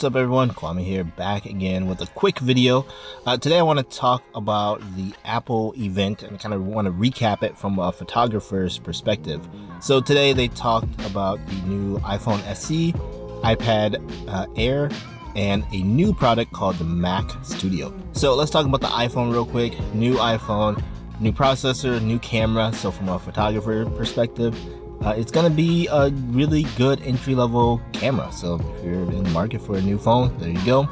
What's up everyone, Kwame here, back again with a quick video. Today I want to talk about the Apple event and kind of want to recap it from a photographer's perspective. So today they talked about the new iPhone SE, iPad Air, and a new product called the Mac Studio. So let's talk about the iPhone real quick. New iPhone, new processor, new camera. So from a photographer perspective, it's going to be a really good entry-level camera. So if you're in the market for a new phone, there you go.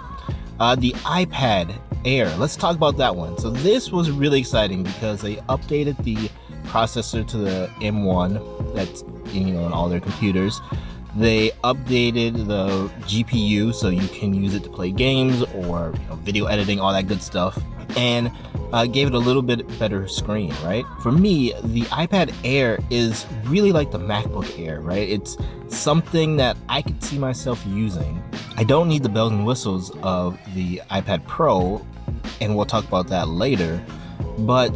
The iPad Air, let's talk about that one. So this was really exciting because they updated the processor to the M1 that's in all their computers. They updated the GPU so you can use it to play games or video editing, all that good stuff, and gave it a little bit better screen, right? For me, the iPad Air is really like the MacBook Air, right? It's something that I could see myself using. I don't need the bells and whistles of the iPad Pro, and we'll talk about that later, but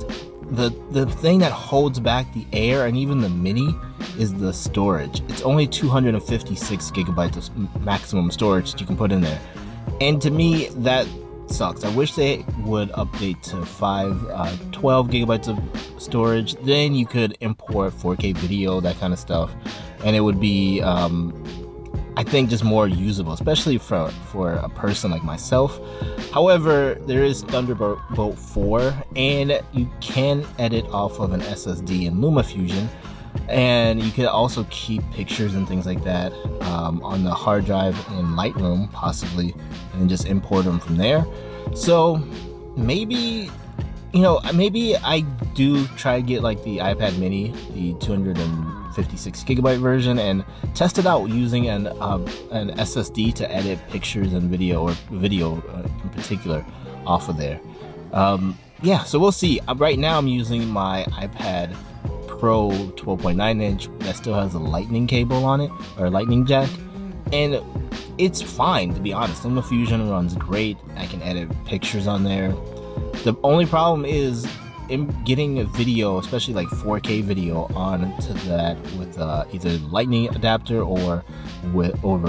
the thing that holds back the Air and even the Mini is the storage. It's only 256 gigabytes of maximum storage that you can put in there, and to me that sucks. I wish they would update to 12 gigabytes of storage. Then you could import 4K video, that kind of stuff, and it would be I think just more usable, especially for a person like myself. However, there is Thunderbolt 4, and you can edit off of an SSD in LumaFusion, and you can also keep pictures and things like that on the hard drive in Lightroom possibly, and just import them from there. So maybe maybe I do try to get like the iPad Mini, the 256 gigabyte version, and test it out using an SSD to edit pictures and video, or video in particular, off of there. Yeah, so we'll see. Right now I'm using my iPad Pro 12.9 inch that still has a lightning cable on it, or lightning jack, and it's fine, to be honest. LumaFusion runs great. I can edit pictures on there. The only problem is in getting a video, especially like 4K video, onto that with either lightning adapter or over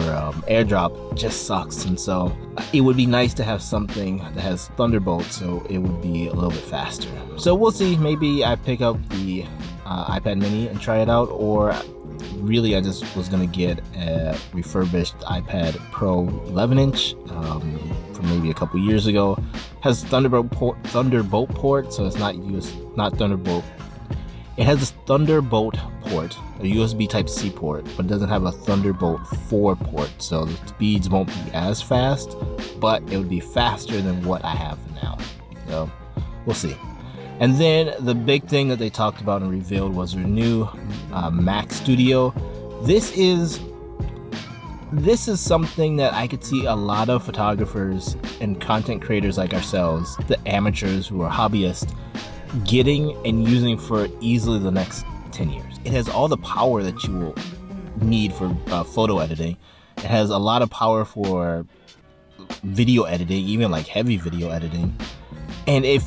AirDrop just sucks. And so it would be nice to have something that has Thunderbolt, so it would be a little bit faster. So we'll see. Maybe I pick up the iPad Mini and try it out, or really I just was gonna get a refurbished iPad Pro 11 inch from maybe a couple years ago. Has Thunderbolt port, so it's not Thunderbolt. It has a Thunderbolt port, a USB Type-C port, but it doesn't have a Thunderbolt 4 port, so the speeds won't be as fast, but it would be faster than what I have now. So we'll see. And then the big thing that they talked about and revealed was their new Mac Studio. This is something that I could see a lot of photographers and content creators like ourselves, the amateurs who are hobbyists, getting and using for easily the next 10 years. It has all the power that you will need for photo editing. It has a lot of power for video editing, even like heavy video editing. And if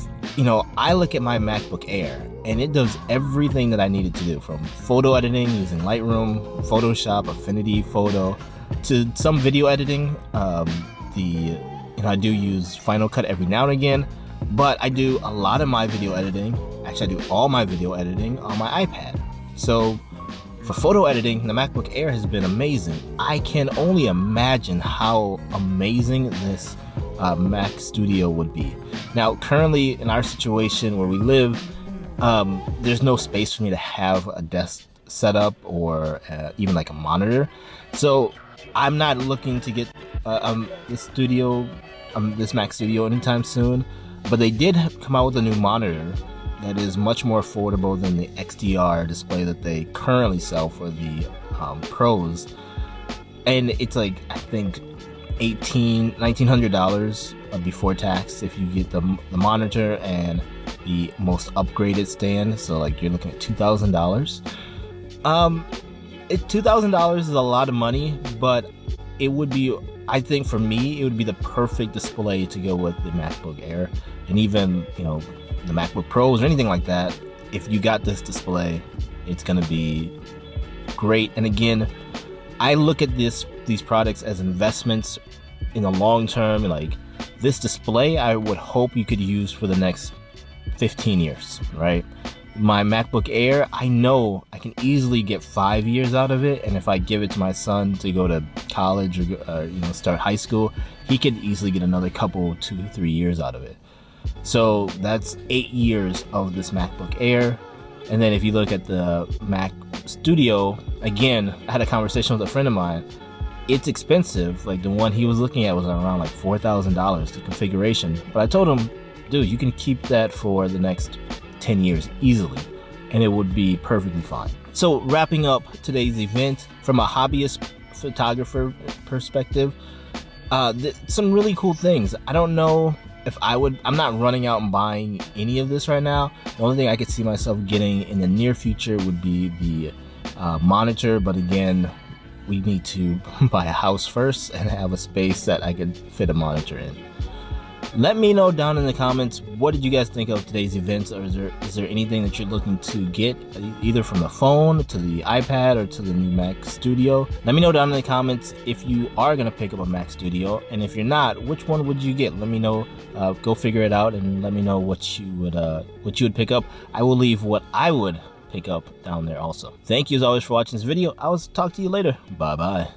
I look at my MacBook Air, and it does everything that I needed to do, from photo editing using Lightroom, Photoshop, Affinity Photo, to some video editing. I do use Final Cut every now and again, but I do a lot of my video editing. Actually, I do all my video editing on my iPad. So for photo editing, the MacBook Air has been amazing. I can only imagine how amazing this Mac Studio would be. Now, currently in our situation where we live, there's no space for me to have a desk set up or even like a monitor. So I'm not looking to get this Mac Studio anytime soon, but they did come out with a new monitor that is much more affordable than the XDR display that they currently sell for the Pros, and it's like, I think $1,900 before tax if you get the monitor and the most upgraded stand. So like you're looking at $2,000. $2,000 is a lot of money, but it would be, I think for me, it would be the perfect display to go with the MacBook Air, and even the MacBook Pros or anything like that. If you got this display, it's gonna be great. And again, I look at these products as investments in the long term, like this display, I would hope you could use for the next 15 years, right? My MacBook Air, I know I can easily get 5 years out of it, and if I give it to my son to go to college or start high school, he could easily get another couple, 2-3 years out of it. So that's 8 years of this MacBook Air. And then if you look at the Mac Studio, again, I had a conversation with a friend of mine. It's expensive. Like the one he was looking at was around like $4,000, the configuration. But I told him, dude, you can keep that for the next 10 years easily, and it would be perfectly fine. So wrapping up today's event from a hobbyist photographer perspective, some really cool things. I don't know if I'm not running out and buying any of this right now. The only thing I could see myself getting in the near future would be the monitor, but again, we need to buy a house first and have a space that I could fit a monitor in. Let me know down in the comments, what did you guys think of today's events, or is there anything that you're looking to get, either from the phone to the iPad or to the new Mac Studio? Let me know down in the comments if you are going to pick up a Mac Studio, and if you're not, which one would you get? Let me know. Go figure it out and let me know what you would pick up. I will leave what I would pick up down there also. Thank you as always for watching this video. I will talk to you later. Bye bye.